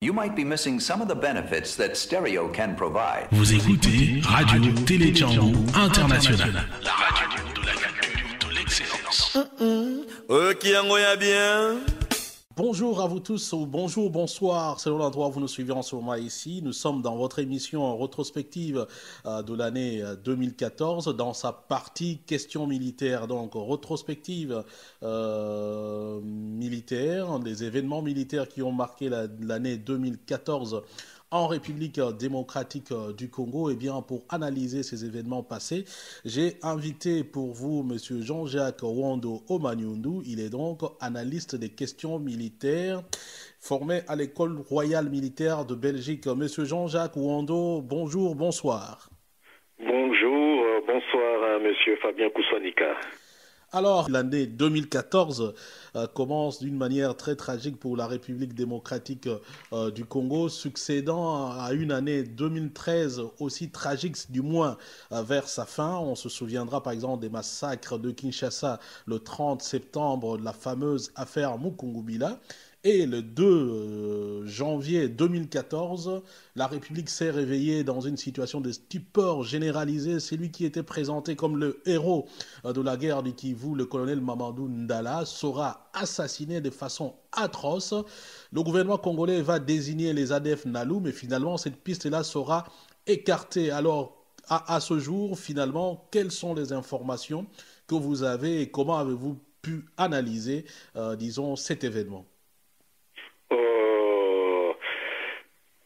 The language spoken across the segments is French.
You might be missing some of the benefits that stereo can provide. Vous écoutez Radio Télé Tchango International, la radio de la culture, de l'excellence. Ok, Angoya bien. Bonjour à vous tous, ou bonjour, bonsoir, selon l'endroit où vous nous suivez en ce moment ici. Nous sommes dans votre émission rétrospective de l'année 2014, dans sa partie questions militaires, donc rétrospective militaire, des événements militaires qui ont marqué l'année 2014 en République démocratique du Congo. Et bien, pour analyser ces événements passés, j'ai invité pour vous Monsieur Jean-Jacques Wando Omanyundu. Il est donc analyste des questions militaires, formé à l'École royale militaire de Belgique. Monsieur Jean-Jacques Wando, bonjour, bonsoir. Bonjour, bonsoir à Monsieur Fabien Koussanika. Alors, l'année 2014 commence d'une manière très tragique pour la République démocratique du Congo, succédant à une année 2013 aussi tragique, du moins vers sa fin. On se souviendra par exemple des massacres de Kinshasa le 30 septembre, la fameuse affaire Mukungubila. Et le 2 janvier 2014, la République s'est réveillée dans une situation de stupeur généralisée. Celui qui était présenté comme le héros de la guerre du Kivu, le colonel Mamadou Ndala, sera assassiné de façon atroce. Le gouvernement congolais va désigner les ADF Nalu, mais finalement cette piste-là sera écartée. Alors, à ce jour, finalement, quelles sont les informations que vous avez et comment avez-vous pu analyser, disons, cet événement ?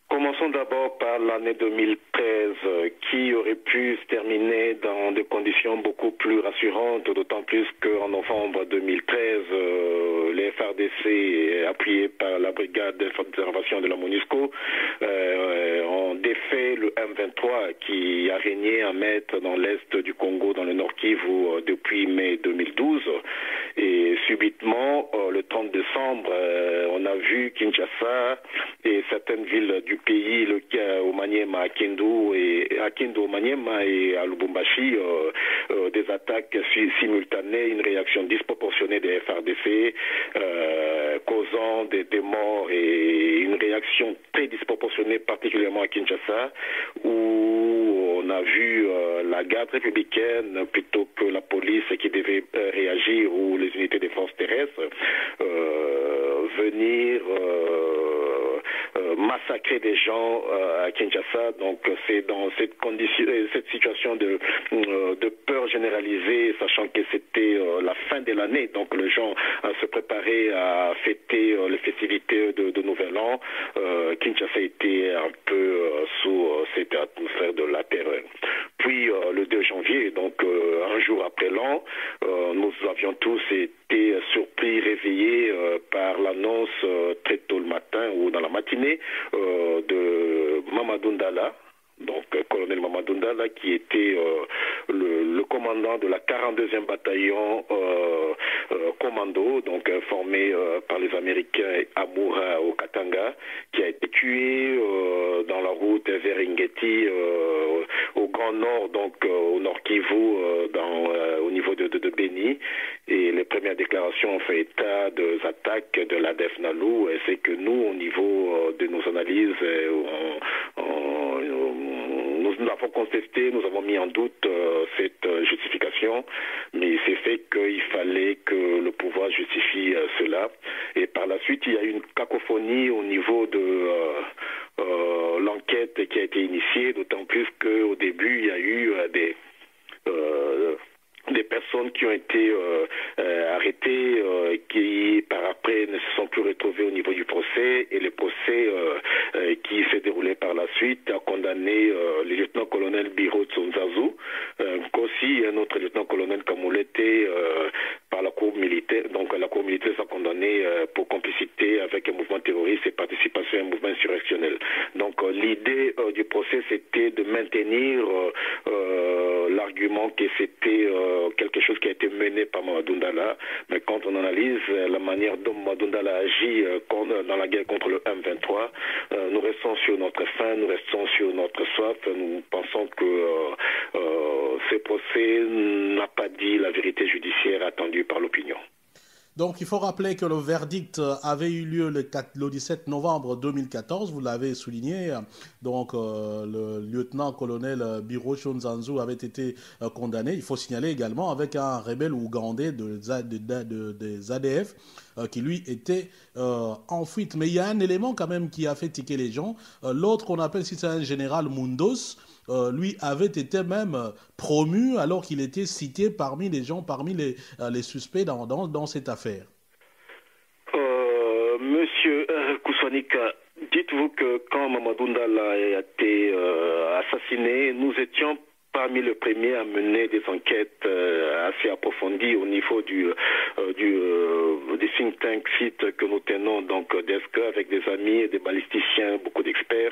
Commençons d'abord par l'année 2013 qui aurait pu se terminer dans des conditions beaucoup plus rassurantes, d'autant plus qu'en novembre 2013, les FARDC, appuyés par la brigade d'intervention de la MONUSCO, ont défait le M23 qui a régné en maître dans l'est du Congo, dans le Nord Kivu, depuis mai 2012. Et subitement, le 30 décembre, on a vu Kinshasa et certaines villes du pays, au Maniema, à Kindu, au Maniema et à Lubumbashi, des attaques simultanées, une réaction disproportionnée des FARDC, causant des morts et une réaction très disproportionnée, particulièrement à Kinshasa, où on a vu la garde républicaine plutôt que la police qui devait réagir, ou les unités des forces terrestres, venir massacrer des gens à Kinshasa. Donc c'est dans cette condition, cette situation de peur généralisée, sachant que c'était la fin de l'année, donc les gens se préparaient à fêter les festivités de Nouvel An. Kinshasa était un peu sous cette atmosphère de la terreur. Puis le 2 janvier, donc un jour après l'an, nous avions tous été surpris, réveillés par l'annonce très tôt le matin ou dans la matinée de Mamadou Ndala, donc colonel Mamadou Ndala, qui était le commandant de la 42e bataillon commando, donc formé par les Américains à Moura au Katanga, qui a été tué dans la route vers Ingeti au Grand Nord, donc au Nord Kivu, au niveau de Beni. Et les premières déclarations ont fait état des attaques de l'ADF Nalu, et c'est que nous, au niveau de nos analyses, nous l'avons contesté, nous avons mis en doute cette justification, mais il s'est fait qu'il fallait que le pouvoir justifie cela. Et par la suite, il y a eu une cacophonie au niveau de l'enquête qui a été initiée, d'autant plus qu'au début, il y a eu des personnes qui ont été arrêtées, qui par après ne se sont plus retrouvées au niveau du procès, et le procès qui s'est déroulé par la suite a condamné le lieutenant-colonel Biro Tsonzazu, qu'aussi un autre lieutenant-colonel Kamulete par la cour militaire. Donc la cour militaire s'est condamnée pour complicité avec un mouvement terroriste et participation à un mouvement insurrectionnel. Donc l'idée du procès, c'était de maintenir l'argument que c'était quelque chose qui a été mené par Mamadou Ndala, mais quand on analyse la manière dont Mamadou Ndala agit dans la guerre contre le M23, nous restons sur notre faim, nous restons sur notre soif. Nous pensons que ce procès n'a pas dit la vérité judiciaire attendue par l'opinion. Donc, il faut rappeler que le verdict avait eu lieu le 17 novembre 2014, vous l'avez souligné. Donc, le lieutenant-colonel Biro Shonzanzu avait été condamné. Il faut signaler également avec un rebelle ougandais des ADF qui, lui, était en fuite. Mais il y a un élément quand même qui a fait tiquer les gens. L'autre qu'on appelle, si c'est un général Mundos, lui avait été même promu alors qu'il était cité parmi les gens, parmi les suspects dans cette affaire. Monsieur Koussanika, dites-vous que quand Mamadou Ndala a été assassiné, nous étions parmi les premiers à mener des enquêtes assez approfondies au niveau des think tank sites que nous tenons, donc d'ESCA, avec des amis et des balisticiens, beaucoup d'experts.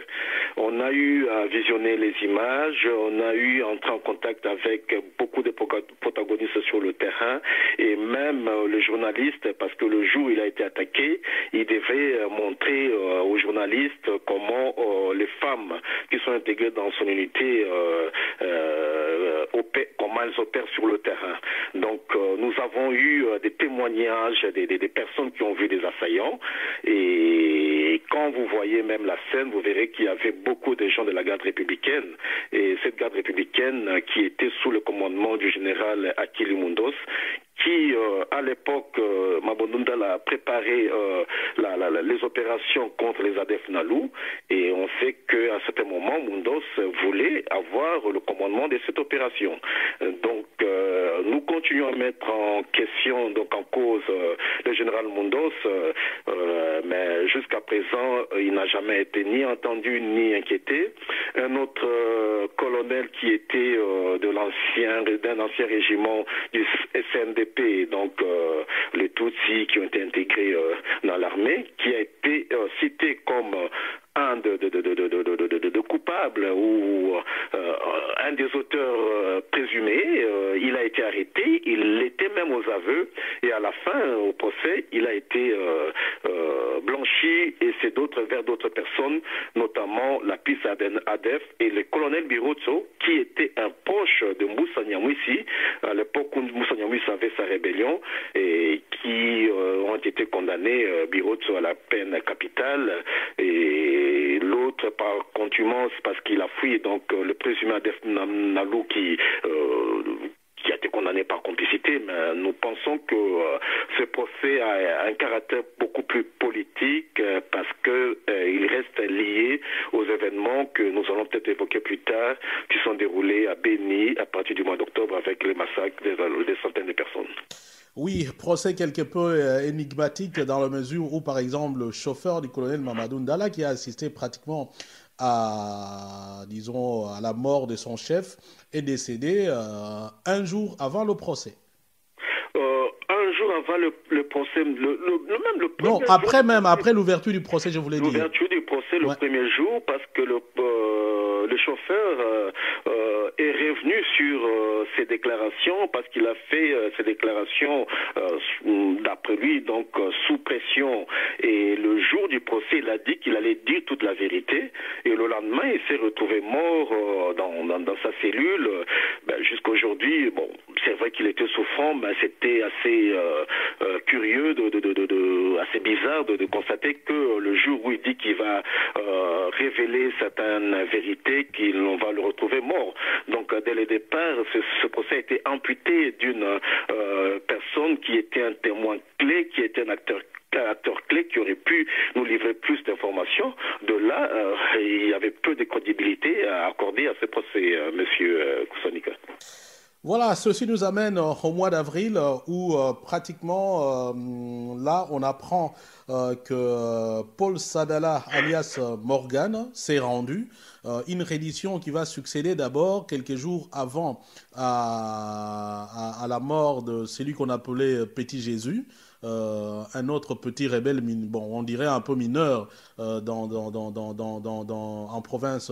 On a eu à visionner les images, on a eu à entrer en contact avec beaucoup de protagonistes sur le terrain et même le journaliste, parce que le jour où il a été attaqué, il devait montrer aux journalistes comment les femmes qui sont intégrées dans son unité comment elles opèrent sur le terrain. Donc nous avons eu des témoignages des personnes qui ont vu des assaillants et quand vous voyez même la scène, vous verrez qu'il y avait beaucoup de gens de la garde républicaine et cette garde républicaine qui était sous le commandement du général Akili Mundos qui, à l'époque, Mamadou Ndala a préparé les opérations contre les ADF Nalou, et on sait qu'à un certain moment, Mundos voulait avoir le commandement de cette opération. Donc, nous continuons à mettre en question, donc en cause, le général Mundos, mais jusqu'à présent, il n'a jamais été ni entendu ni inquiété. Un autre colonel qui était d'un ancien régiment du SNDP, donc les Tutsis qui ont été intégrés dans l'armée, qui a été cité comme un de coupables ou un des auteurs présumés. Il a été arrêté, il l'était même aux aveux et à la fin, au procès, il a été blanchi et c'est vers d'autres personnes, notamment la piste ADEF et le colonel Birotso qui était un proche de Moussa Nyamwisi à l'époque où Moussa Nyamwisi avait sa rébellion et qui ont été condamnés, Birotso à la peine capitale et l'autre par contumace parce qu'il a fui, donc le présumé ADEF Nalou qui a été condamné par complicité, mais nous pensons que ce procès a un caractère beaucoup plus politique parce que il reste lié aux événements que nous allons peut-être évoquer plus tard, qui sont déroulés à Béni à partir du mois d'octobre avec les massacres des centaines de personnes. Oui, procès quelque peu énigmatique dans la mesure où, par exemple, le chauffeur du colonel Mamadou Ndala, qui a assisté pratiquement à la mort de son chef, est décédé un jour avant le procès. Un jour avant le procès, non, après l'ouverture du procès, je voulais dire. L'ouverture du procès, le premier jour, parce que le chauffeur est revenu sur ses déclarations, parce qu'il a fait ses déclarations, d'après lui, donc sous pression. Et le jour du procès, il a dit qu'il allait dire toute la vérité. Et le lendemain, il s'est retrouvé mort dans sa cellule. Jusqu'à aujourd'hui, bon, c'est vrai qu'il était souffrant, mais c'était assez curieux, assez bizarre de constater que le jour où il dit qu'il va révéler certaines vérités, qu'on va le retrouver mort. Donc dès le départ, ce procès a été amputé d'une personne qui était un témoin clé, qui était un acteur clé qui aurait pu nous livrer plus d'informations. De là, il y avait peu de crédibilité à accorder à ce procès, monsieur Koussanika. Voilà, ceci nous amène au mois d'avril où pratiquement là on apprend que Paul Sadala alias Morgan s'est rendu. Une reddition qui va succéder d'abord quelques jours avant à la mort de celui qu'on appelait Petit Jésus. Un autre petit rebelle, on dirait un peu mineur en province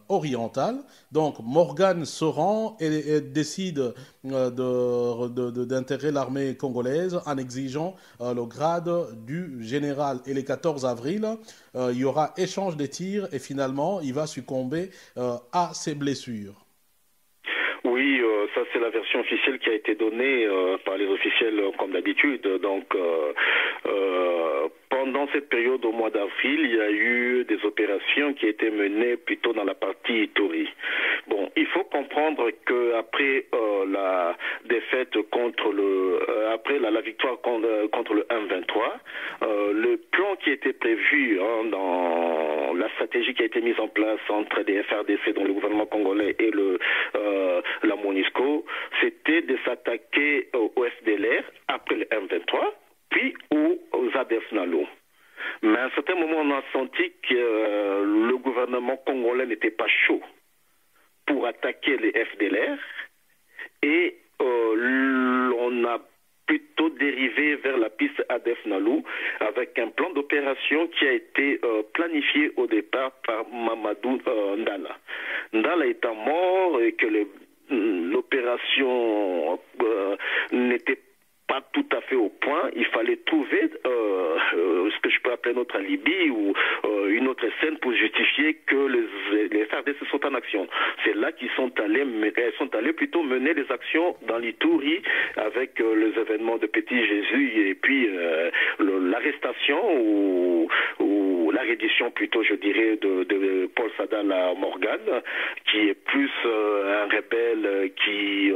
orientale. Donc Morgan se rend et décide d'intégrer l'armée congolaise en exigeant le grade du général. Et le 14 avril, il y aura échange de tirs et finalement il va succomber à ses blessures. Oui, ça c'est la version officielle qui a été donnée par les officiels comme d'habitude. Donc pendant cette période au mois d'avril, il y a eu des opérations qui étaient menées plutôt dans la partie Ituri. Bon, il faut comprendre que après la défaite contre après la victoire contre le M23, le plan qui était prévu dans la stratégie qui a été mise en place entre les FRDC, dont le gouvernement congolais, et la MONUSCO, c'était de s'attaquer au FDLR après le M23, puis aux ADF NALU. Mais à un certain moment, on a senti que le gouvernement congolais n'était pas chaud pour attaquer les FDLR et on a plutôt dérivé vers la piste ADF NALU avec un plan d'opération qui a été planifié au départ par Mamadou Ndala. Ndala étant mort et que l'opération n'était pas tout à fait au point, il fallait trouver ce que je peux appeler notre alibi ou une autre scène pour justifier que les FARDC sont en action. C'est là qu'ils sont allés plutôt mener les actions dans l'Ituri avec les événements de Petit Jésus et puis l'arrestation ou la reddition plutôt, je dirais, de Paul Sadala Morgan, qui est plus un rebelle qui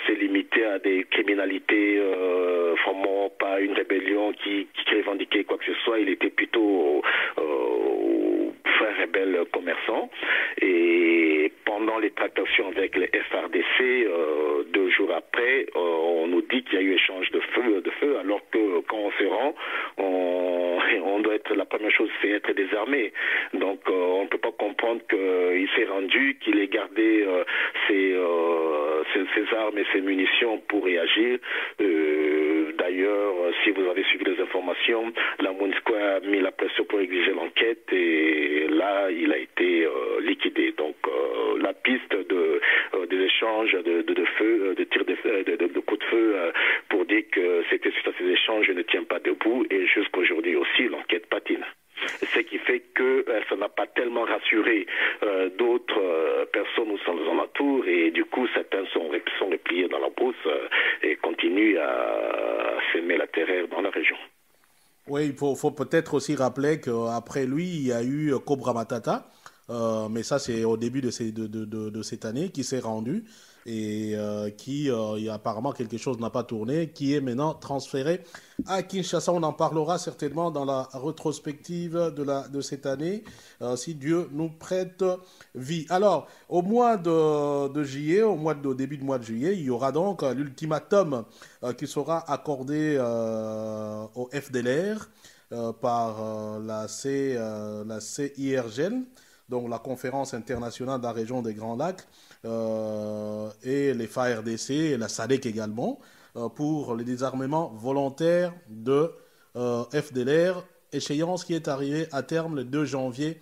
s'est limité à des criminalités, vraiment pas une rébellion qui revendiquait quoi que ce soit. Il était plutôt un rebelle commerçant. Et pendant les tractations avec les FRDC, 2 jours après, on nous dit qu'il y a eu échange de feu, alors que quand on se rend, on doit être, la première chose, c'est être désarmé. Donc on ne peut pas comprendre qu'il s'est rendu, qu'il ait gardé ses armes et ses munitions pour réagir. D'ailleurs, si vous avez suivi les informations, la MONUSCO a mis la pression pour exiger l'enquête et là, il a été liquidé. Donc, la piste des échanges de feu, de tirs de coups de feu pour dire que c'était suite à ces échanges ne tient pas debout et jusqu'aujourd'hui aussi, l'enquête patine. Ce qui fait que ça n'a pas tellement rassuré d'autres personnes au sein des alentours et du coup certains sont repliés dans la brousse et continuent à semer la terreur dans la région. Oui, il faut peut-être aussi rappeler qu'après lui, il y a eu Cobra Matata, mais ça c'est au début de cette année, qui s'est rendu et qui apparemment quelque chose n'a pas tourné, qui est maintenant transféré à Kinshasa. On en parlera certainement dans la rétrospective de cette année, si Dieu nous prête vie. Alors, au mois de juillet, au début du mois de juillet, il y aura donc l'ultimatum qui sera accordé au FDLR par la CIRGL, donc la Conférence internationale de la région des Grands Lacs, et les FARDC et la SADC également, pour le désarmement volontaire de FDLR, échéance qui est arrivée à terme le 2 janvier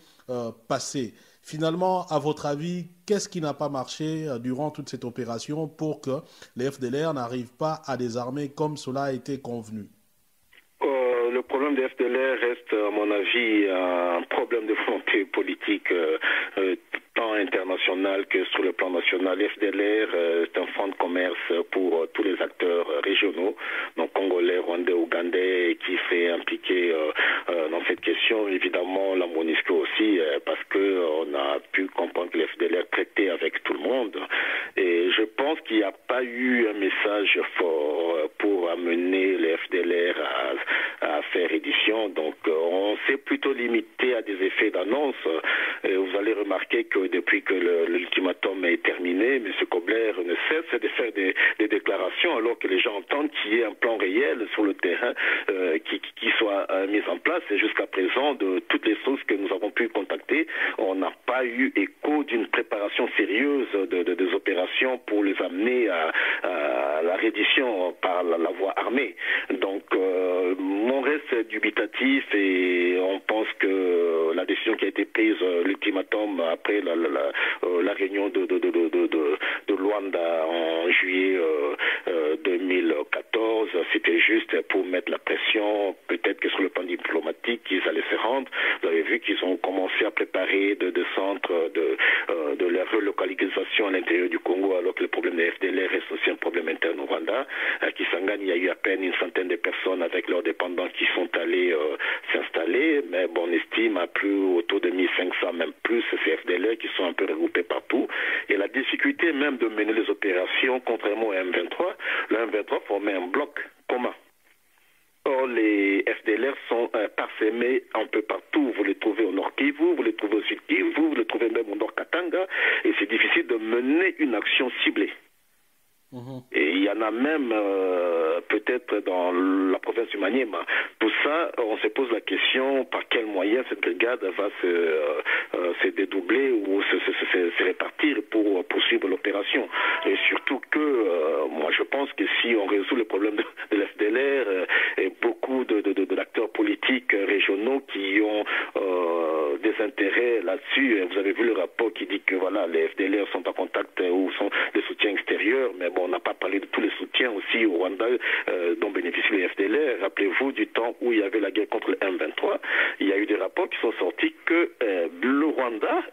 passé. Finalement, à votre avis, qu'est-ce qui n'a pas marché durant toute cette opération pour que les FDLR n'arrivent pas à désarmer comme cela a été convenu? Le problème des FDLR reste, à mon avis, un problème de volonté politique tant international que sur le plan national. FDLR est un fonds de commerce pour tous les acteurs régionaux, donc congolais, rwandais, ougandais, qui s'est impliqué dans cette question. Évidemment, la MONUSCO aussi, parce qu'on a pu comprendre que les FDLR traitaient avec tout le monde. Et je pense qu'il n'y a pas eu un message fort pour amener les FDLR à faire édition. Donc, on s'est plutôt limité à des effets d'annonce. Vous allez remarquer que depuis que l'ultimatum est terminé, M. Kobler ne cesse de faire des déclarations alors que les gens entendent qu'il y ait un plan réel sur le terrain qui soit mis en place. Et jusqu'à présent, de toutes les sources que nous avons pu contacter, on n'a pas eu écho d'une préparation sérieuse des opérations pour les amener à la reddition par la voie armée. Donc, mon reste est dubitatif et on pense que la décision qui a été prise, l'ultimatum après la réunion de Luanda en juillet 2014, c'était juste pour mettre la pression, peut-être que sur le plan diplomatique, ils allaient se rendre. Vous avez vu qu'ils ont commencé à préparer des centres de la relocalisation à l'intérieur du Congo, alors que le problème des FDLR reste aussi un problème interne au Rwanda. À Kisangani, il y a eu à peine une centaine de personnes avec leurs dépendants qui sont allés s'installer, mais bon, on estime à plus autour de 1500, même plus, ces FDLR qui sont un peu regroupés partout. Et la difficulté même de mener les opérations, contrairement au M23, le M23 formait un bloc commun. Or, les FDLR sont parsemés un peu partout. Vous les trouvez au Nord Kivu, vous les trouvez au Sud Kivu, vous les trouvez même au Nord Katanga, et c'est difficile de mener une action ciblée. Et il y en a même peut-être dans la province du Maniema. Tout ça, on se pose la question par quel moyen cette brigade va se dédoubler ou se répartir pour poursuivre l'opération. Et surtout que moi je pense que si on résout le problème de l'FDLR et beaucoup d'acteurs politiques régionaux qui ont des intérêts là-dessus, vous avez vu le rapport qui dit que voilà, les FDLR sont en contact ou sont des soutiens extérieurs, mais bon, on n'a pas parlé de tous les soutiens aussi au Rwanda dont bénéficient les FDLR. Rappelez-vous du temps où il y avait la guerre contre le M23, il y a eu des rapports qui sont sortis que le Rwanda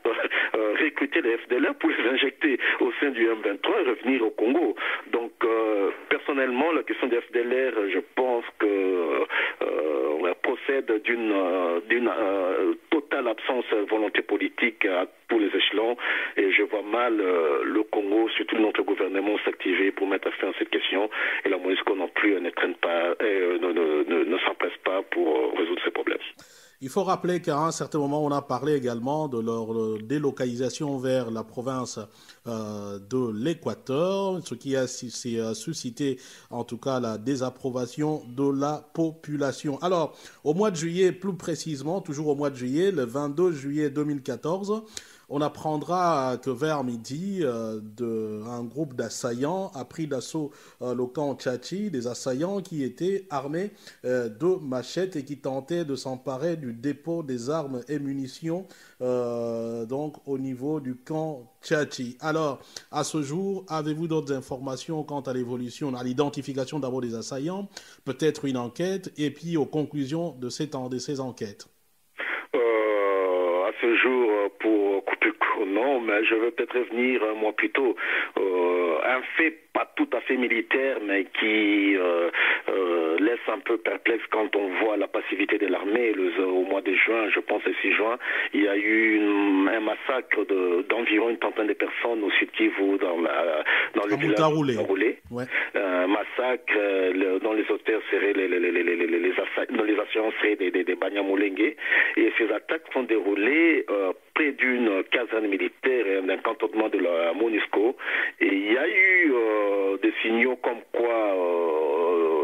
recrutait les FDLR pour les injecter au sein du M23 et revenir au Congo. Donc personnellement, la question des FDLR, je pense que procède d'une totale absence de volonté politique à tous les échelons, et je vois mal le Congo, surtout notre gouvernement, s'activer pour mettre fin à cette question, et la MONUSCO non plus ne s'empresse pas pour résoudre ces problèmes. Il faut rappeler qu'à un certain moment, on a parlé également de leur délocalisation vers la province de l'Équateur, ce qui a suscité en tout cas la désapprobation de la population. Alors, au mois de juillet, plus précisément, toujours au mois de juillet, le 22 juillet 2014, on apprendra que vers midi, un groupe d'assaillants a pris d'assaut le camp Tchachi, des assaillants qui étaient armés de machettes et qui tentaient de s'emparer du dépôt des armes et munitions donc au niveau du camp Tchachi. Alors, à ce jour, avez-vous d'autres informations quant à l'évolution, à l'identification d'abord des assaillants, peut-être une enquête, et puis aux conclusions de ces enquêtes? À ce jour, pour couper court, non, mais je veux peut-être revenir un mois plus tôt. Un fait pas tout à fait militaire, mais qui laisse un peu perplexe quand on voit la passivité de l'armée. Au mois de juin, je pense le 6 juin, il y a eu un massacre d'environ une trentaine de personnes au Sud Kivu, dans le village de Roulé. Ouais. Un massacre dont les auteurs seraient les assaillants seraient des Banyamulenge. Et ces attaques sont déroulées près d'une caserne militaire et d'un cantonnement de la MONUSCO. Et il y a eu des signaux comme quoi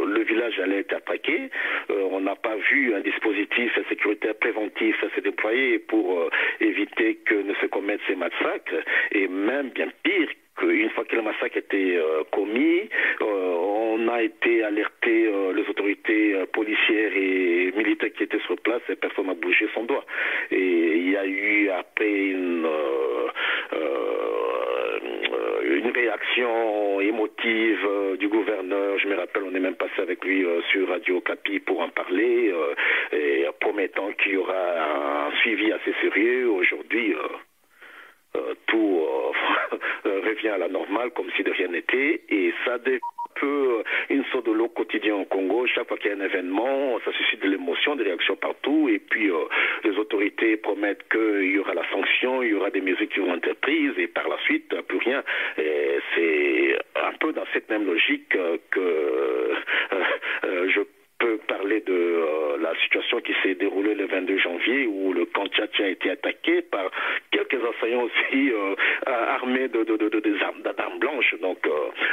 le village allait être attaqué. On n'a pas vu un dispositif sécuritaire préventif se déployer pour éviter que ne se commettent ces massacres. Et même bien pire, une fois que le massacre était commis, on a été alerté, les autorités policières et militaires qui étaient sur place, et personne n'a bougé son doigt. Et il y a eu après une réaction émotive du gouverneur. Je me rappelle, on est même passé avec lui sur Radio Kapi pour en parler, et promettant qu'il y aura un suivi assez sérieux. Aujourd'hui, tout revient à la normale comme si de rien n'était, et ça devient un peu une sorte de lot quotidien au Congo. Chaque fois qu'il y a un événement, ça suscite de l'émotion, des réactions partout, et puis les autorités promettent qu'il y aura la sanction, il y aura des mesures qui vont être prises, et par la suite, plus rien. Et c'est un peu dans cette même logique que je peux parler de la situation qui s'est déroulée le 22 janvier où le camp Tchachi a été attaqué par quelques assaillants aussi armés d'armes blanches, donc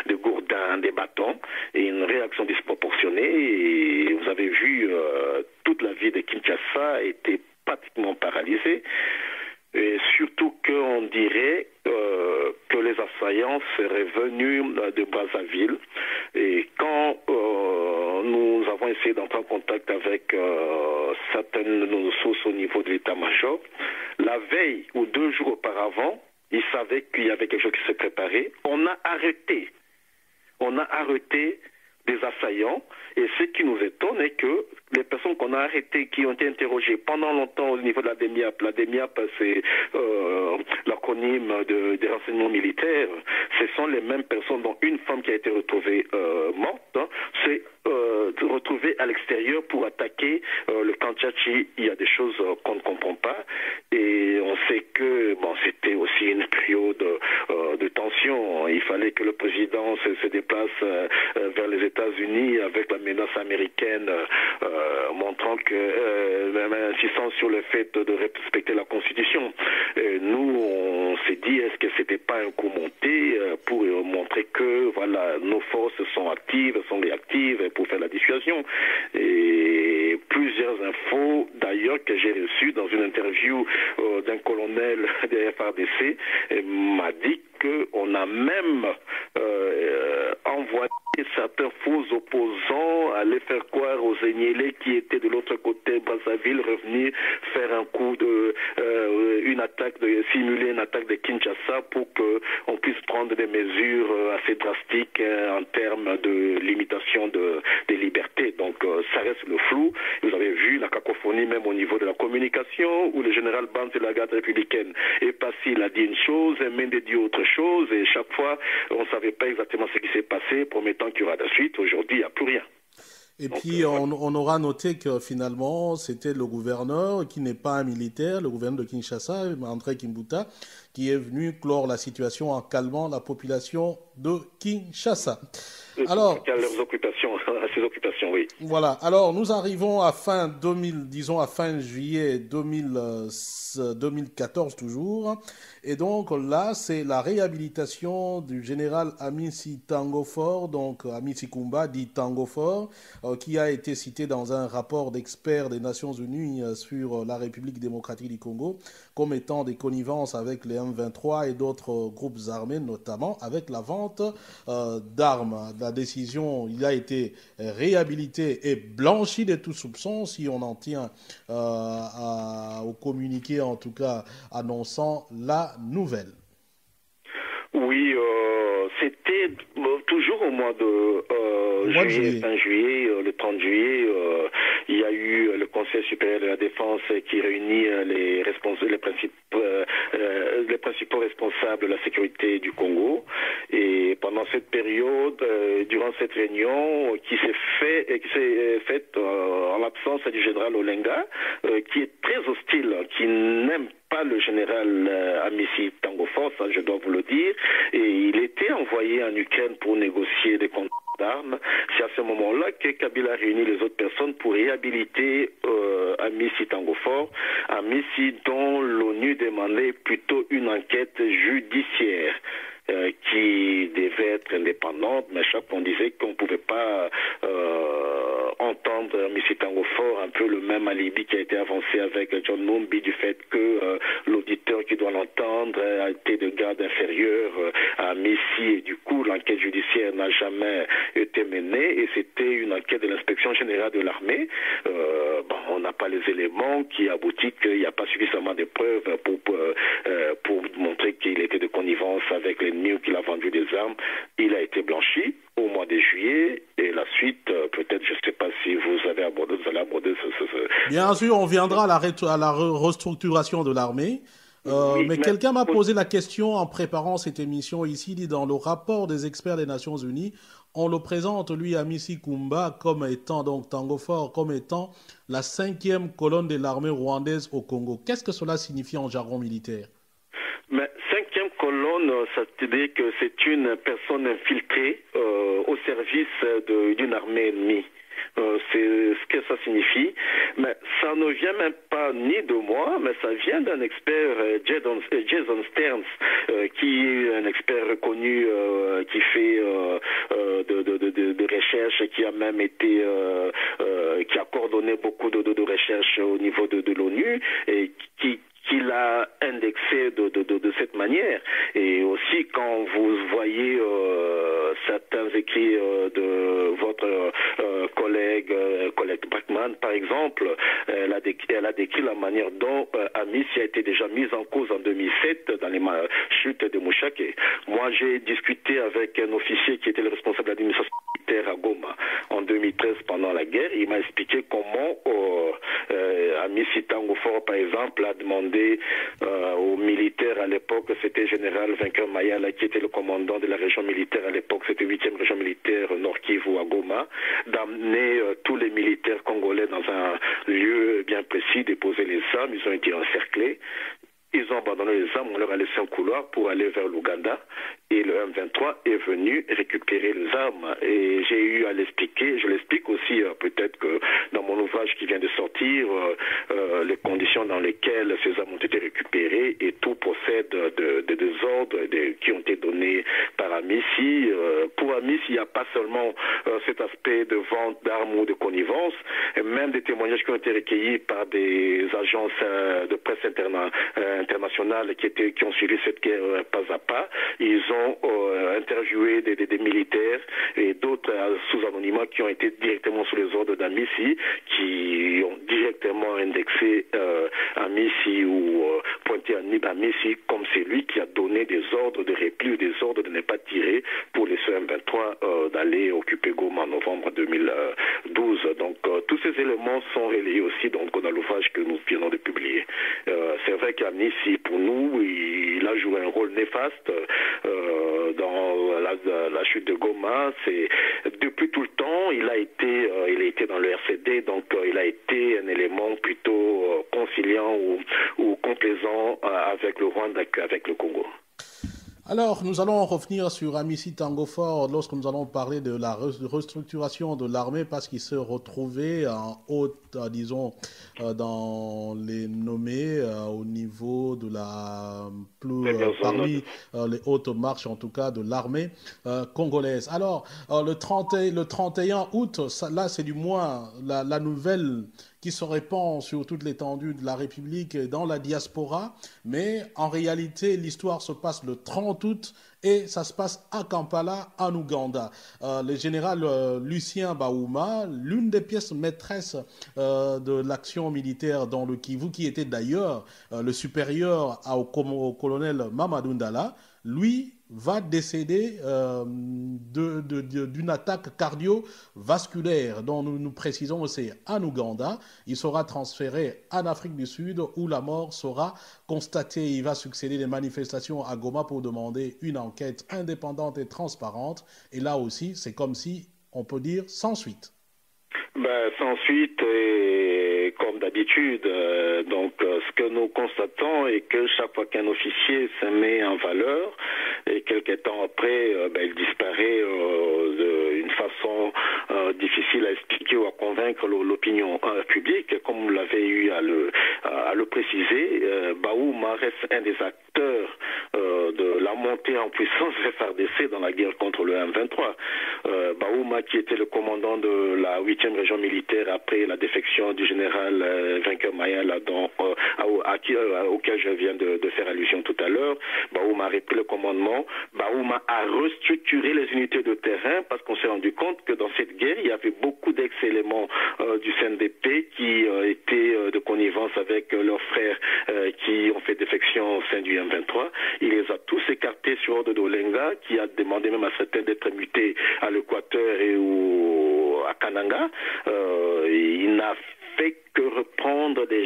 des gourdins, des bâtons, et une réaction disproportionnée. Et vous avez vu toute la ville de Kinshasa était pratiquement paralysée. Et surtout qu'on dirait que les assaillants seraient venus de Brazzaville. Et quand nous avons essayé d'entrer en contact avec certaines de nos sources au niveau de l'état-major, la veille ou 2 jours auparavant, ils savaient qu'il y avait quelque chose qui se préparait. On a arrêté on a arrêté des assaillants. Et ce qui nous étonne est que les personnes qu'on a arrêtées, qui ont été interrogées pendant longtemps au niveau de la DEMIAP, c'est l'acronyme des renseignements militaires, ce sont les mêmes personnes, dont une femme qui a été retrouvée morte, c'est retrouvée à l'extérieur pour attaquer le camp Tchatchi. Il y a des choses qu'on ne comprend pas. Et on sait que c'était aussi une période de tension. Il fallait que le président se déplace vers les États-Unis avec la menace américaine, montrant que, même insistant sur le fait de respecter la Constitution. Nous, on s'est dit, est-ce que c'était pas un coup monté pour montrer que, voilà, nos forces sont actives, sont réactives pour faire la dissuasion. Et plusieurs infos, d'ailleurs, que j'ai reçues dans une interview d'un colonel des FARDC, m'a dit qu'on a même envoyé certains faux opposants aller faire croire aux Enyélés qui étaient de l'autre côté, Brazzaville, revenir faire un coup de simuler une attaque de Kinshasa pour qu'on puisse prendre des mesures assez drastiques en termes de limitation des libertés. Donc ça reste le flou. Vous avez vu la cacophonie même au niveau de la communication, où le général Banz de la garde républicaine est passé, il a dit une chose, Mende dit autre chose, et chaque fois on ne savait pas exactement ce qui s'est passé, promettant qu'il y aura de la suite. Aujourd'hui, il n'y a plus rien. Et puis, on aura noté que finalement, c'était le gouverneur qui n'est pas un militaire, le gouverneur de Kinshasa, André Kimbuta, qui est venu clore la situation en calmant la population de Kinshasa. Alors, leurs occupations, à ses occupations, oui. Voilà. Alors, nous arrivons à fin juillet 2014 toujours. Et donc là, c'est la réhabilitation du général Amici Tangofor, donc Amici Kumba, dit Tangofor, qui a été cité dans un rapport d'experts des Nations Unies sur la République démocratique du Congo, comme étant des connivences avec les M23 et d'autres groupes armés, notamment avec la vente d'armes. La décision, il a été réhabilité et blanchi de tout soupçon, si on en tient au communiqué, en tout cas, annonçant la nouvelle. Oui, c'était toujours au mois de juillet, fin juillet, le 30 juillet, il y a eu le Conseil supérieur de la défense qui réunit les principaux responsables de la sécurité du Congo. Et pendant cette période, durant cette réunion qui s'est faite en l'absence du général Olenga, qui est très hostile, qui n'aime pas le général Amici Tangofor, ça je dois vous le dire, et il était envoyé en Ukraine pour négocier des contrats d'armes. C'est à ce moment-là que Kabila a réuni les autres personnes pour réhabiliter Amici Tangofor, Amici dont l'ONU demandait plutôt une enquête judiciaire qui devait être indépendante, mais chaque fois on disait qu'on ne pouvait pas entendre Amici Tangofor, un peu le même alibi qui a été avancé avec John Numbi, du fait que l'auditeur qui doit l'entendre a été de grade inférieur à Amici, et du coup l'enquête judiciaire n'a jamais été menée, et c'était une enquête de l'inspection générale de l'armée. On n'a pas les éléments qui aboutissent qu'il n'y a pas suffisamment de preuves pour montrer qu'il était de connivence avec l'ennemi, qu'il a vendu des armes. Il a été blanchi au mois de juillet, et la suite, peut-être, je ne sais pas si vous allez aborder ce... Bien sûr, on viendra à la restructuration de l'armée. Oui, mais quelqu'un m'a posé la question en préparant cette émission ici, dit dans le rapport des experts des Nations Unies, on le présente, lui, Amici Kumba, comme étant, donc Tangofor, comme étant la 5e colonne de l'armée rwandaise au Congo. Qu'est-ce que cela signifie en jargon militaire? Mais 5e colonne, ça veut dire que c'est une personne infiltrée au service d'une armée ennemie. C'est ce que ça signifie, mais ça ne vient même pas ni de moi, mais ça vient d'un expert, Jason Stearns, qui est un expert reconnu, qui fait de recherches, qui a même été, qui a coordonné beaucoup de recherches au niveau de l'ONU, et qui l'a indexé de cette manière. Et aussi, quand vous voyez certains écrits de votre collègue Colette Bachmann, par exemple, elle a elle a décrit la manière dont Amissi a été déjà mise en cause en 2007 dans les chutes de Mouchake. Moi, j'ai discuté avec un officier qui était le responsable de l'administration militaire à Goma en 2013 pendant la guerre. Il m'a expliqué comment Amissi Tango Fort, par exemple, a demandé aux militaires à l'époque, c'était général Vainqueur Mayala qui était le commandant de la région militaire à l'époque, c'était 8e région militaire Nord Kivu à Goma, d'amener tous les militaires congolais dans un lieu bien précis, déposer les armes. Ils ont été encerclés. Ils ont abandonné les armes, on leur a laissé un couloir pour aller vers l'Ouganda et le M23 est venu récupérer les armes. Et j'ai eu à l'expliquer, je l'explique aussi peut-être que dans mon ouvrage qui vient de sortir, les conditions dans lesquelles ces armes ont été récupérées et tout procède des ordres qui ont été donnés par Amissi. Pour Amissi, il n'y a pas seulement cet aspect de vente d'armes ou de connivence, et même des témoignages qui ont été recueillis par des agences de presse internationales qui ont suivi cette guerre pas à pas. Ils ont interviewé des militaires et d'autres sous anonymat qui ont été directement sous les ordres d'Amissi, qui ont directement indexé Amissi ou pointé à Amissi comme c'est lui qui a donné des ordres de repli ou des ordres de ne pas tirer pour les M23 d'aller occuper Goma en novembre 2012. Donc tous ces éléments sont relayés aussi donc, dans l'ouvrage que nous venons de publier. C'est vrai qu'Amissi, pour nous, il a joué un rôle néfaste dans la chute de Goma. C'est depuis tout le temps, il a été dans le RCD, donc il a été un élément plutôt conciliant ou complaisant avec le Rwanda qu'avec le Congo. Alors, nous allons revenir sur Amissi Tango Fort lorsque nous allons parler de la restructuration de l'armée parce qu'il se retrouvait en haute, disons, dans les nommés au niveau de parmi les hautes marches, en tout cas, de l'armée congolaise. Alors, le 31 août, là, c'est du moins la nouvelle qui se répand sur toute l'étendue de la République et dans la diaspora, mais en réalité, l'histoire se passe le 30 août et ça se passe à Kampala, en Ouganda. Le général Lucien Baouma, l'une des pièces maîtresses de l'action militaire dans le Kivu, qui était d'ailleurs le supérieur au colonel Mamadou Ndala, lui va décéder d'une attaque cardiovasculaire dont nous précisons que c'est en Ouganda. Il sera transféré en Afrique du Sud où la mort sera constatée. Il va succéder des manifestations à Goma pour demander une enquête indépendante et transparente. Et là aussi, c'est comme si, on peut dire, sans suite. Sans suite, et comme d'habitude, ce que nous constatons est que chaque fois qu'un officier se met en valeur, et quelques temps après, il disparaît d'une façon difficile à expliquer ou à convaincre l'opinion publique, comme vous l'avez eu à le préciser. Baouma reste un des acteurs de la montée en puissance de FARDC dans la guerre contre le M23. Baouma, qui était le commandant de la 8e région militaire après la défection du général Vainqueur Mayala, auquel je viens de faire allusion tout à l'heure, Baouma a repris le commandement. Baouma a restructuré les unités de terrain parce qu'on s'est rendu compte que dans cette guerre, il y avait beaucoup d'ex-éléments du CNDP qui étaient de connivence avec leurs frères qui ont fait défection au sein du M23. Il les a tous écartés sur ordre d'Olenga, qui a demandé même à certains d'être mutés à l'Équateur et à Kananga. Il n'a fait que reprendre des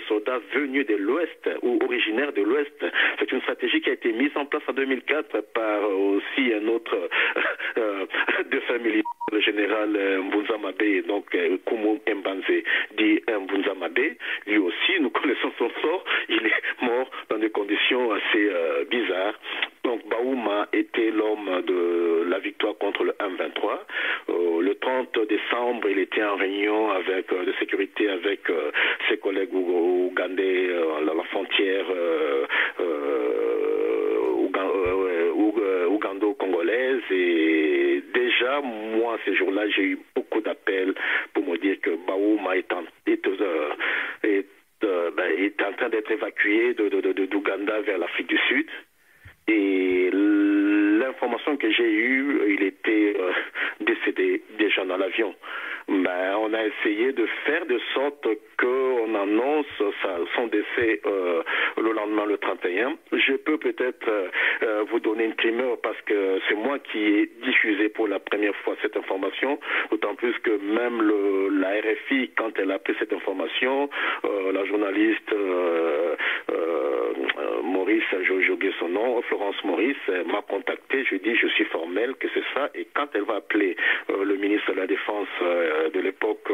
soldats venus de l'Ouest ou originaires de l'Ouest. C'est une stratégie qui a été mise en place en 2004 par aussi un autre défunt militaire, le général Mbunza Mabé, donc Kumu Mbanze dit Mbunza Mabé. Lui aussi, nous connaissons son sort. Il est mort dans des conditions assez bizarres. Donc Baouma était l'homme de la victoire contre le M23. Le 30 décembre, il était en réunion de sécurité avec ses collègues ougandais à la frontière ougando-congolaise. Et déjà, moi, ces jours-là, j'ai eu beaucoup d'appels pour me dire que Baouma est en train d'être évacué d'Ouganda vers l'Afrique du Sud. Et l'information que j'ai eue, il était décédé déjà dans l'avion. Ben, on a essayé de faire de sorte qu'on annonce son décès le lendemain, le 31. Je peux peut-être vous donner une primeur parce que c'est moi qui ai diffusé pour la première fois cette information, d'autant plus que même la RFI, quand elle a pris cette information, la journaliste Maurice, j'ai oublié son nom, Florence Maurice, m'a contacté, je lui ai dit je suis formel que c'est ça, et quand elle va appeler le ministre de la Défense de l'époque,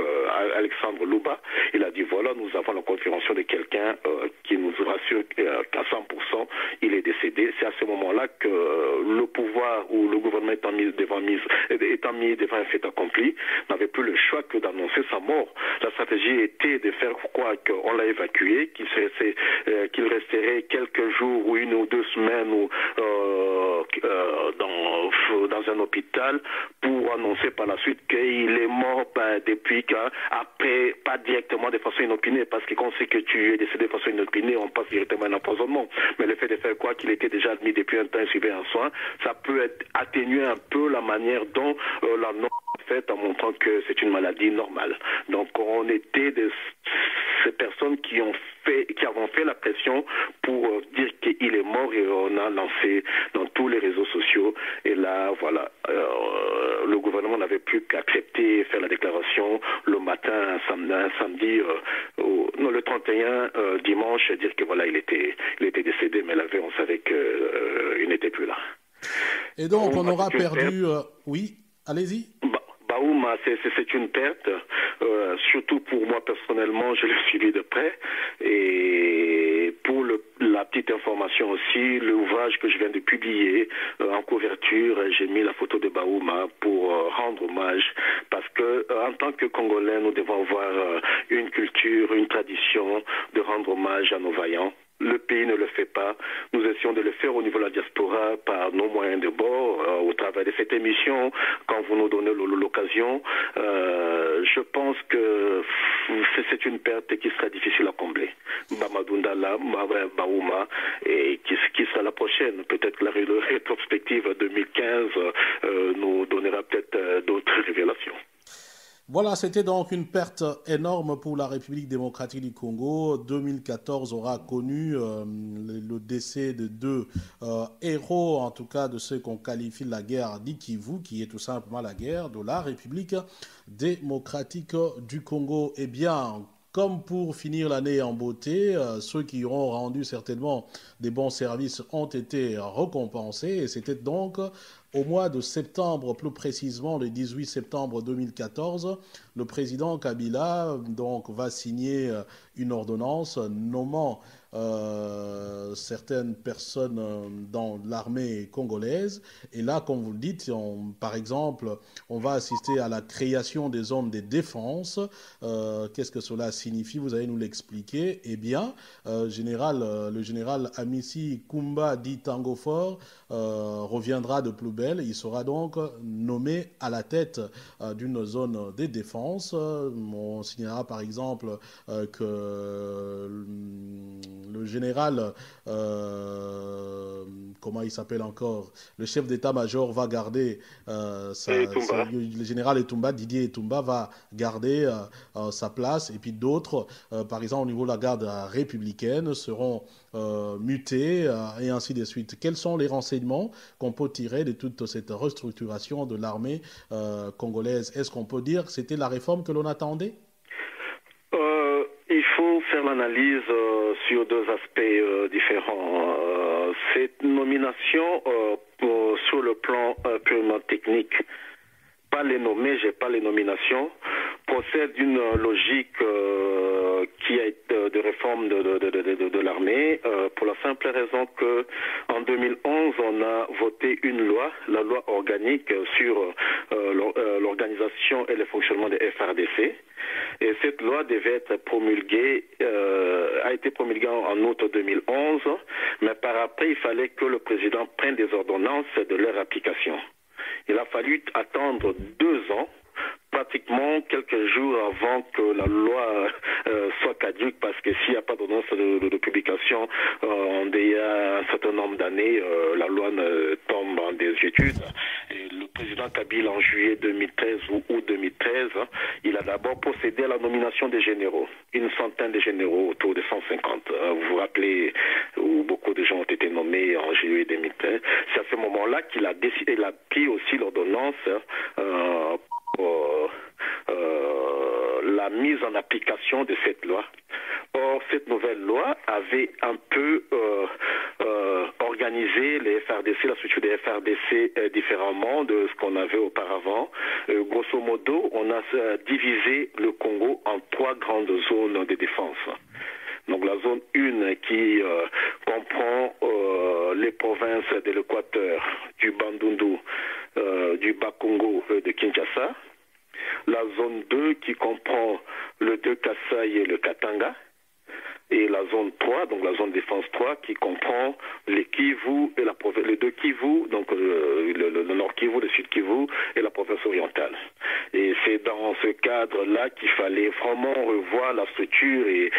Alexandre Louba, il a dit voilà, nous avons la confirmation de quelqu'un qui nous rassure qu'à 100% il est décédé. C'est à ce moment-là que le pouvoir ou le gouvernement étant mis devant un fait accompli, n'avait plus le choix que d'annoncer sa mort. La stratégie était de faire croire qu'on l'a évacué, qu'il resterait quelques jours ou 1 ou 2 semaines dans un hôpital pour annoncer par la suite qu'il est mort depuis qu'après, pas directement de façon inopinée, parce qu'on sait que tu es décédé de façon inopinée, on passe directement à un empoisonnement. Mais le fait de faire quoi qu'il était déjà admis depuis un temps et suivi un soin, ça peut atténuer un peu la manière dont la norme est faite en montrant que c'est une maladie normale. Donc on était de ces personnes qui avons fait la pression pour dire qu'il est mort, et on a lancé dans tous les réseaux sociaux, et là voilà, le gouvernement n'avait plus qu'accepter, faire la déclaration le matin, un samedi, le 31 dimanche, dire que voilà, il était décédé, mais la veille on savait qu'il n'était plus là. Et donc on aura perdu oui, allez-y. Bahoum, c'est une perte, surtout pour moi personnellement, je l'ai suivi de près, et pour la petite information aussi, l'ouvrage que je viens de publier en couverture, j'ai mis la photo de Bahoum pour rendre hommage, parce que en tant que Congolais, nous devons avoir une culture, une tradition de rendre hommage à nos vaillants. Le pays ne le fait pas. Nous essayons de le faire au niveau de la diaspora par nos moyens de bord, au travers de cette émission, quand vous nous donnez l'occasion. Je pense que c'est une perte qui sera difficile à combler. Mamadou Ndala, Bahoum, et qui sera la prochaine. Peut-être que la rétrospective 2015 nous donnera peut-être d'autres révélations. Voilà, c'était donc une perte énorme pour la République démocratique du Congo. 2014 aura connu le décès de 2 héros, en tout cas de ceux qu'on qualifie de la guerre d'Ikivu, qui est tout simplement la guerre de la République démocratique du Congo. Eh bien, comme pour finir l'année en beauté, ceux qui auront rendu certainement des bons services ont été récompensés, et c'était donc au mois de septembre, plus précisément le 18 septembre 2014, le président Kabila donc, va signer une ordonnance nommant certaines personnes dans l'armée congolaise. Et là, comme vous le dites, par exemple, on va assister à la création des zones de défense. Qu'est-ce que cela signifie? Vous allez nous l'expliquer. Eh bien, le général Amissi Kumba dit Tango Fort reviendra de plus belle. Il sera donc nommé à la tête d'une zone de défense. On signalera par exemple que le général, comment il s'appelle encore, le chef d'état-major va garder, le général Etumba, Didier Etumba va garder sa place, et puis d'autres, par exemple au niveau de la garde républicaine, seront mutés, et ainsi de suite. Quels sont les renseignements qu'on peut tirer de toute cette restructuration de l'armée congolaise? Est-ce qu'on peut dire que c'était la réforme que l'on attendait? Il faut faire l'analyse sur 2 aspects différents. Cette nomination, sur le plan purement technique, pas les nommer, j'ai pas les nominations, procède d'une logique qui est de réforme de l'armée, pour la simple raison que en 2011 on a voté une loi, la loi organique sur l'organisation et le fonctionnement des FRDC. Et cette loi devait être promulguée, a été promulguée en août 2011, mais par après il fallait que le président prenne des ordonnances de leur application. Il a fallu attendre 2 ans, pratiquement quelques jours avant que la loi soit caduque, parce que s'il n'y a pas d'ordonnance de publication, il y a un certain nombre d'années, la loi tombe en des études. Et le président Kabila, en juillet 2013 ou août 2013, il a d'abord procédé à la nomination des généraux. Une centaine de généraux, autour de 150. Vous vous rappelez où beaucoup de gens ont été nommés en juillet 2013. C'est à ce moment-là qu'il a décidé, il a pris aussi l'ordonnance la mise en application de cette loi. Or, cette nouvelle loi avait un peu organisé les FRDC, la structure des FRDC différemment de ce qu'on avait auparavant. Grosso modo, on a divisé le Congo en 3 grandes zones de défense. Donc la zone 1 qui comprend les provinces de l'Équateur, du Bandundu, du Bas-Congo et de Kinshasa. La zone 2 qui comprend le 2 Kasaï et le Katanga. Et la zone 3, donc la zone défense 3, qui comprend les Kivu et les 2 Kivu, donc le nord Kivu, le sud Kivu et la province orientale. Et c'est dans ce cadre-là qu'il fallait vraiment revoir la structure et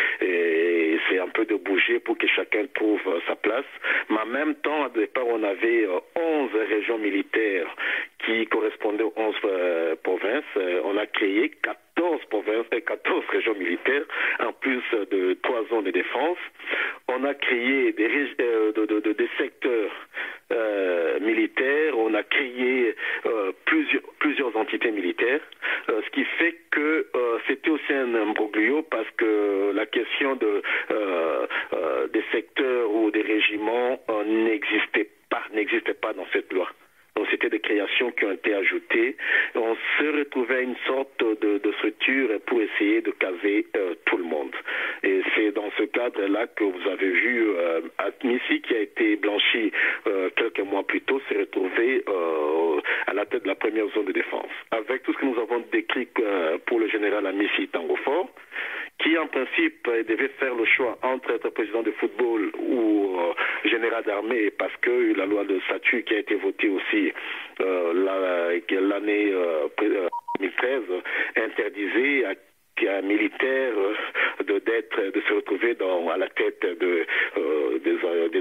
c'est un peu de bouger pour que chacun trouve sa place. Mais en même temps, à départ, on avait 11 régions militaires qui correspondaient aux 11 provinces. On a créé 14 provinces et 14 régions militaires, en plus de 3 zones de défense. On a créé des secteurs militaires, on a créé plusieurs entités militaires, ce qui fait que c'était aussi un imbroglio parce que la question des secteurs ou des régiments n'existait pas dans cette loi. Donc c'était des créations qui ont été ajoutées. On se retrouvait à une sorte de structure pour essayer de caser tout le monde. Et c'est dans ce cadre-là que vous avez vu Missi, qui a été blanchi quelques mois plus tôt, s'est retrouvé à la tête de la première zone de défense. Avec tout ce que nous avons décrit pour le général Amissi Tangofor, qui en principe devait faire le choix entre être président de football ou général d'armée, parce que la loi de statut qui a été votée aussi l'année 2013 interdisait à un militaire de se retrouver à la tête des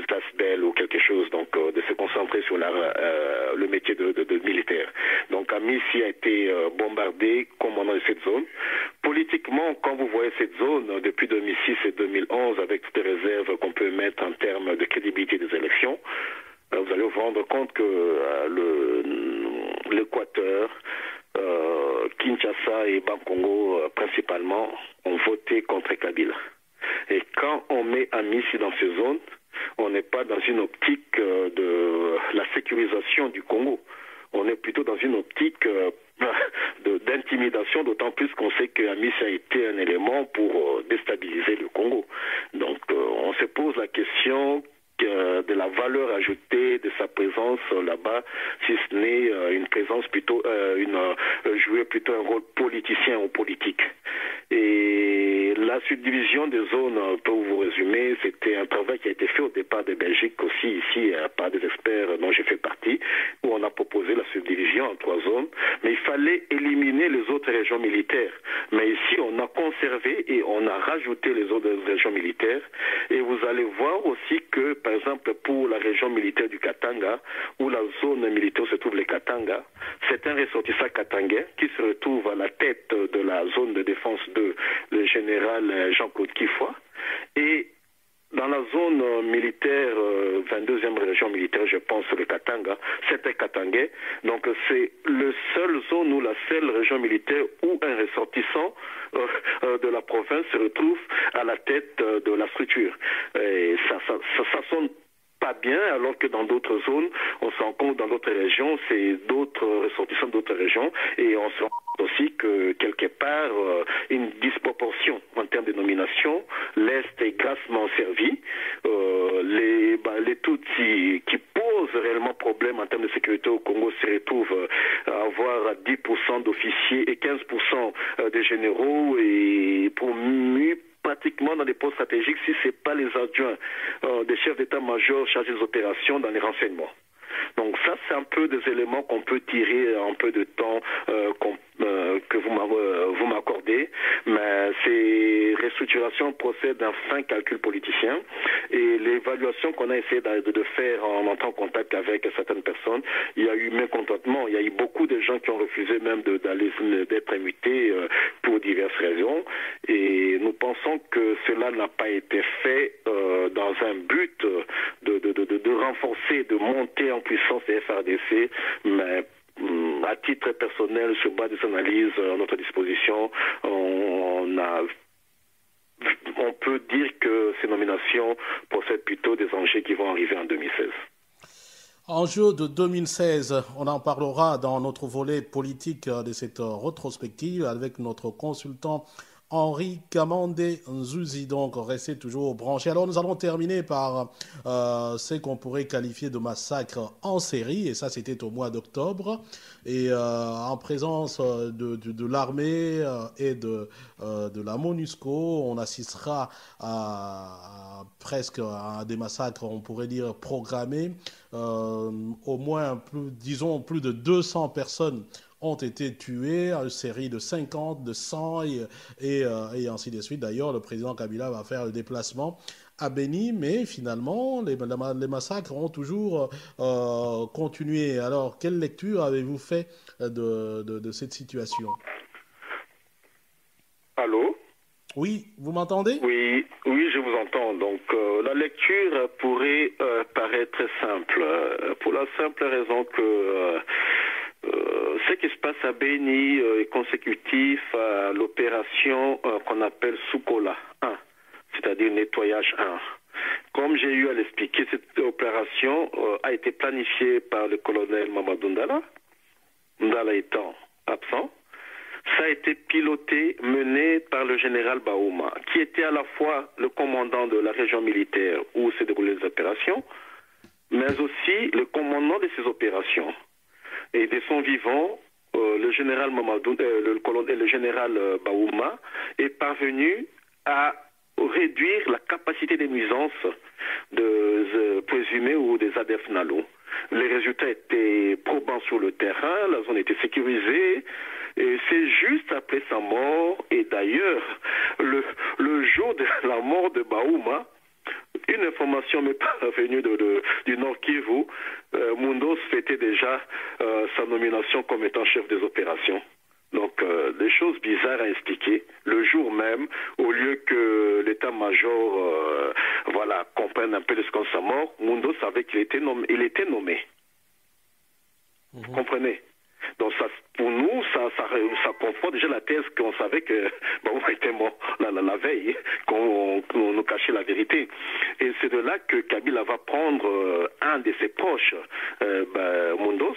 ASBEL ou quelque chose, donc de se concentrer sur le métier de militaire. Donc Amissi a été bombardé commandant de cette zone. Politiquement, quand vous voyez cette zone depuis 2006 et 2011, avec toutes les réserves qu'on peut mettre en termes de crédibilité des élections, vous allez vous rendre compte que l'Équateur, Kinshasa et Bas-Congo principalement ont voté contre Kabila. Et quand on met Amissi dans ces zones, on n'est pas dans une optique de la sécurisation du Congo. On est plutôt dans une optique d'intimidation, d'autant plus qu'on sait que Amissi a été un élément pour déstabiliser le Congo. Donc on se pose la question de la valeur ajoutée de sa présence là-bas, si ce n'est une présence plutôt, jouer plutôt un rôle politicien ou politique. Et la subdivision des zones, pour vous résumer, c'était un travail qui a été fait au départ de Belgique aussi, ici, par des experts dont j'ai fait partie, où on a proposé la subdivision en 3 zones, mais il fallait éliminer les autres régions militaires. Mais ici, on a conservé et on a rajouté les autres régions militaires, et vous allez voir aussi que, par exemple, pour la région militaire du Katanga, où la zone militaire où se trouve les Katanga, c'est un ressortissant katangais qui se retrouve à la tête de la zone de défense le général Jean-Claude Kifoy. Et dans la zone militaire, 22e région militaire, je pense, le Katanga, c'est un Katangais. Donc c'est le seul zone ou la seule région militaire où un ressortissant de la province se retrouve à la tête de la structure. Et ça sonne pas bien, alors que dans d'autres zones, on se rend compte, dans d'autres régions, c'est d'autres ressortissants d'autres régions, et on se rend compte aussi que quelque part, une disproportion en termes de nomination, l'Est est grassement servi, les Tutsis qui posent réellement problème en termes de sécurité au Congo se retrouvent à avoir 10% d'officiers et 15% de généraux, et pour mieux pratiquement dans des postes stratégiques si ce n'est pas les adjoints des chefs d'état-major chargés des opérations dans les renseignements. Donc ça, c'est un peu des éléments qu'on peut tirer un peu de temps que vous m'accordez, mais ces restructurations procèdent d'un fin calcul politicien et l'évaluation qu'on a essayé de faire en entrant en contact avec certaines personnes, il y a eu mécontentement, il y a eu beaucoup de gens qui ont refusé même d'être invités pour diverses raisons et nous pensons que cela n'a pas été fait dans un but de renforcer, de monter en puissance les FRDC, mais à titre personnel, sur base des analyses à notre disposition, on peut dire que ces nominations procèdent plutôt des enjeux qui vont arriver en 2016. Enjeu de 2016, on en parlera dans notre volet politique de cette rétrospective avec notre consultant Henri Kamandé Nzuzi. Donc, restez toujours branchés. Alors, nous allons terminer par ce qu'on pourrait qualifier de massacre en série. Et ça, c'était au mois d'octobre. Et en présence de l'armée et de la MONUSCO, on assistera presque à des massacres, on pourrait dire, programmés. Au moins, plus de 200 personnes ont été tués, une série de 50, de 100 et ainsi de suite. D'ailleurs, le président Kabila va faire le déplacement à Beni, mais finalement, les massacres ont toujours continué. Alors, quelle lecture avez-vous fait de cette situation? Allô? Oui, vous m'entendez? Oui, je vous entends. Donc, la lecture pourrait paraître simple, pour la simple raison que ce qui se passe à Beni est consécutif à l'opération qu'on appelle Soukola 1, c'est-à-dire nettoyage 1. Comme j'ai eu à l'expliquer, cette opération a été planifiée par le colonel Mamadou Ndala, Ndala étant absent. Ça a été piloté, mené par le général Baouma, qui était à la fois le commandant de la région militaire où s'est déroulée les opérations, mais aussi le commandant de ces opérations. Et de son vivant, le général le général Baouma est parvenu à réduire la capacité des nuisances de présumés ou des ADF Nalo. Les résultats étaient probants sur le terrain, la zone était sécurisée, et c'est juste après sa mort, et d'ailleurs, le jour de la mort de Baouma, une information m'est parvenue du Nord Kivu. Mundos fêtait déjà sa nomination comme étant chef des opérations. Donc, des choses bizarres à expliquer. Le jour même, au lieu que l'état-major comprenne un peu de ce qu'on sa mort, Mundos savait qu'il était nommé. Il était nommé. Vous comprenez? Donc ça, pour nous, ça conforte déjà la thèse qu'on savait que Baouma était mort la veille, qu'on nous cachait la vérité. Et c'est de là que Kabila va prendre un de ses proches, Mundos.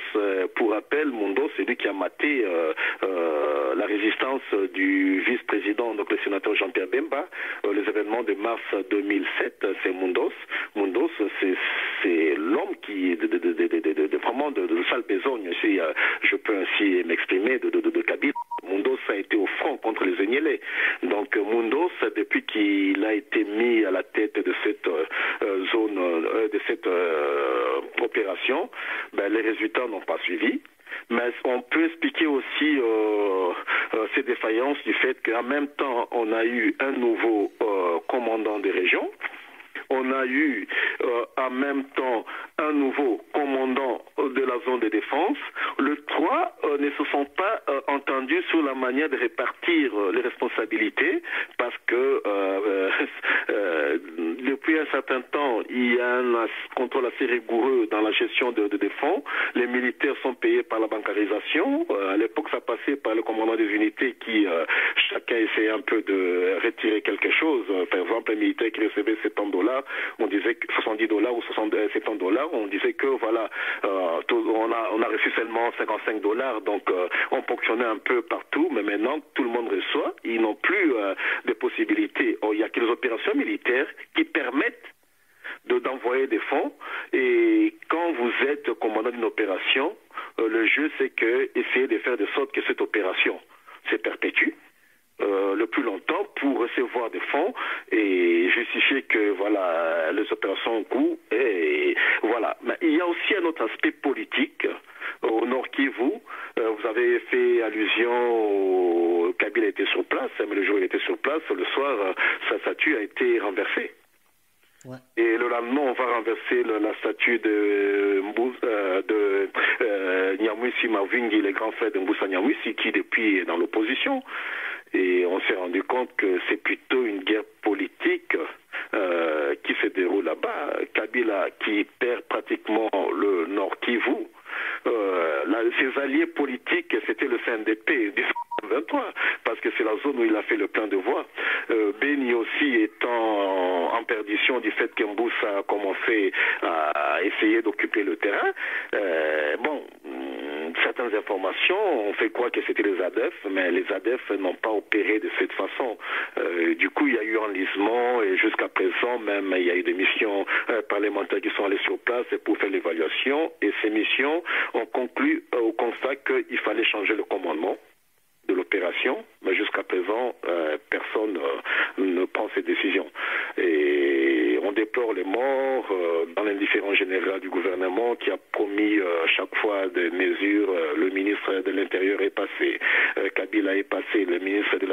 Pour rappel, Mundos, c'est lui qui a maté la résistance du vice-président, donc le sénateur Jean-Pierre Bemba. Les événements de mars 2007, c'est Mundos. Mundos, c'est l'homme qui, vraiment de sale besogne, si je peux ainsi m'exprimer, de Kabila. Mundos a été au front contre les Enyélés. Donc Mundos, depuis qu'il a été mis à la tête de cette opération, les résultats n'ont pas suivi. Mais on peut expliquer aussi ces défaillances du fait qu'en même temps, on a eu un nouveau commandant des régions. On a eu en même temps un nouveau commandant de la zone de défense. Les trois ne se sont pas entendus sur la manière de répartir les responsabilités parce que depuis un certain temps, il y a un contrôle assez rigoureux dans la gestion des fonds. Les militaires sont payés par la bancarisation. À l'époque, ça passait par le commandant des unités qui, chacun essayait un peu de retirer quelque chose. Par exemple, un militaire qui recevait $70, on disait que $70 ou $70, on disait que voilà, on a reçu seulement $55, donc on ponctionnait un peu partout, mais maintenant tout le monde reçoit, ils n'ont plus de possibilités. Il n'y a que les opérations militaires qui permettent d'envoyer des fonds, et quand vous êtes commandant d'une opération, le jeu c'est que essayer de faire de sorte que cette opération se perpétue le plus longtemps pour recevoir des fonds et justifier que voilà les opérations ont coût, et voilà. Mais il y a aussi un autre aspect politique au Nord Kivu. Vous avez fait allusion au Kabila était sur place, mais le jour où il était sur place, le soir, sa statue a été renversée. Ouais. Et le lendemain, on va renverser la statue de Nyamwisi Mavungi, le grand frère de Mbusa Nyamwisi, qui depuis est dans l'opposition. Et on s'est rendu compte que c'est plutôt une guerre politique qui se déroule là-bas. Kabila qui perd pratiquement le Nord Kivu. Ses alliés politiques, c'était le CNDP du 23, parce que c'est la zone où il a fait le plein de voix. Beni aussi étant en perdition du fait qu'Mbusa a commencé à essayer d'occuper le terrain. Certaines informations ont fait croire que c'était les ADF, mais les ADF n'ont pas opéré de cette façon. Du coup, il y a eu enlisement et jusqu'à présent, même, il y a eu des missions parlementaires qui sont allées sur place pour faire l'évaluation. Et ces missions ont conclu au constat qu'il fallait changer le commandement de l'opération, mais jusqu'à présent, personne ne prend ces décisions. Et on déplore les morts dans l'indifférence générale du gouvernement qui a promis chaque fois des mesures. Le ministre de l'Intérieur est passé, Kabila est passé, le ministre de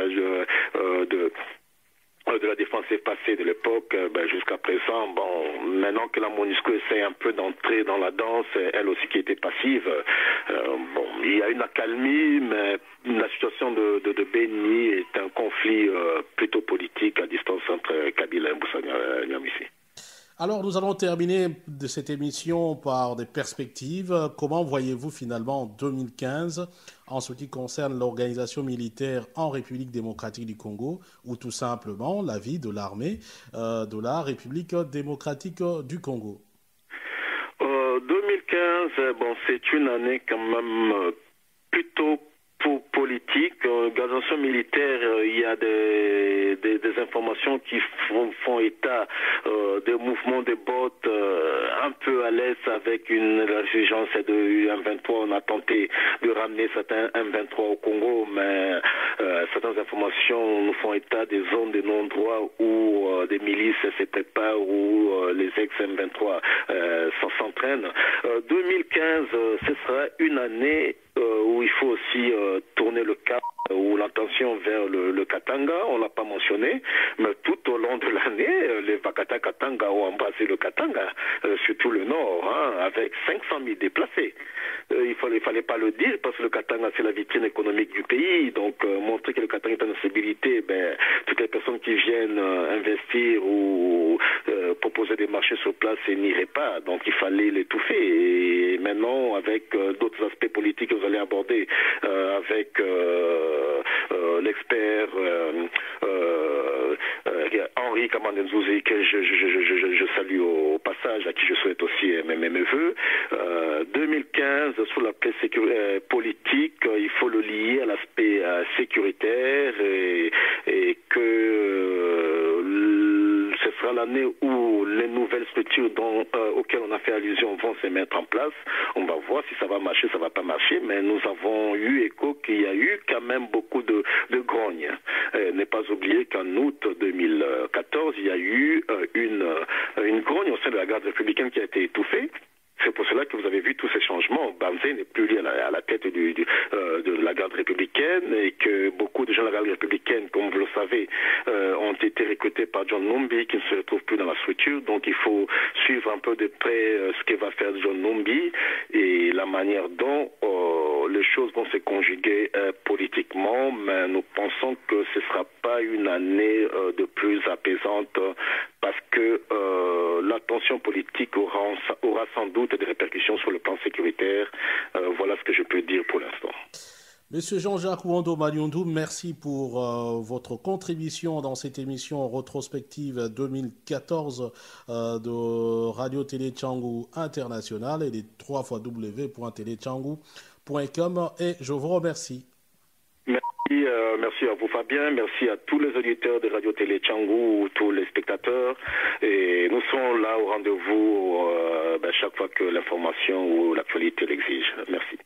la Défense est passé de l'époque jusqu'à présent. Maintenant que la MONUSCO essaie un peu d'entrer dans la danse, elle aussi qui était passive, il y a une accalmie, mais la situation de Beni est un conflit plutôt politique à distance entre Kabila et Mbusa Nyamwisi. Alors, nous allons terminer de cette émission par des perspectives. Comment voyez-vous finalement en 2015 en ce qui concerne l'organisation militaire en République démocratique du Congo ou tout simplement la vie de l'armée de la République démocratique du Congo? 2015, c'est une année quand même plutôt politique. Organisation militaire, il y a des informations qui font état des mouvements de bottes un peu à l'est avec une résurgence de M23. On a tenté de ramener certains M23 au Congo, mais certaines informations nous font état des zones de non-droit où des milices se préparent, où les ex-M23 s'entraînent. 2015, ce sera une année où il faut aussi tourner le cap ou l'attention vers le Katanga, on ne l'a pas mentionné, mais tout au long de l'année, les Vakata Katanga ont embrassé le Katanga, surtout le nord, avec 500 000 déplacés. Il fallait pas le dire parce que le Katanga c'est la vitrine économique du pays, donc montrer que le Katanga est en instabilité, toutes les personnes qui viennent investir ou proposer des marchés sur place n'iraient pas, donc il fallait l'étouffer. Et maintenant, avec d'autres aspects politiques que vous allez aborder, avec l'expert Henri Kamandenzouzi, que je salue au passage, à qui je souhaite aussi mes voeux. 2015, sur l'aspect politique, il faut le lier à l'aspect sécuritaire et que ce sera l'année où les nouvelles structures auxquelles on a fait allusion vont se mettre en place. On va voir si ça va marcher, ça va pas marcher, mais nous avons eu écho qu'il y a eu quand même beaucoup de grognes. Ne pas oublier qu'en août 2014, il y a eu une grogne au sein de la garde républicaine qui a été étouffée. C'est pour cela que vous avez vu tous ces changements. Bamzé n'est plus lié à la tête de la garde républicaine et que beaucoup de gens de la garde républicaine, comme vous le savez, ont été recrutés par John Numbi qui ne se retrouve plus dans la structure. Donc il faut suivre un peu de près ce que va faire John Numbi et la manière dont les choses vont se conjuguer politiquement. Mais nous pensons que ce ne sera pas une année de plus apaisante parce que la tension politique aura sans doute des répercussions sur le plan sécuritaire. Voilà ce que je peux dire pour l'instant. Monsieur Jean-Jacques Ouando Maliondou, merci pour votre contribution dans cette émission rétrospective 2014 de Radio Télé Tchangou International et des www.teletchangou.com et je vous remercie. Merci à vous Fabien, merci à tous les auditeurs de Radio Télé Tchangou, tous les spectateurs et nous serons là au rendez-vous chaque fois que l'information ou l'actualité l'exige. Merci.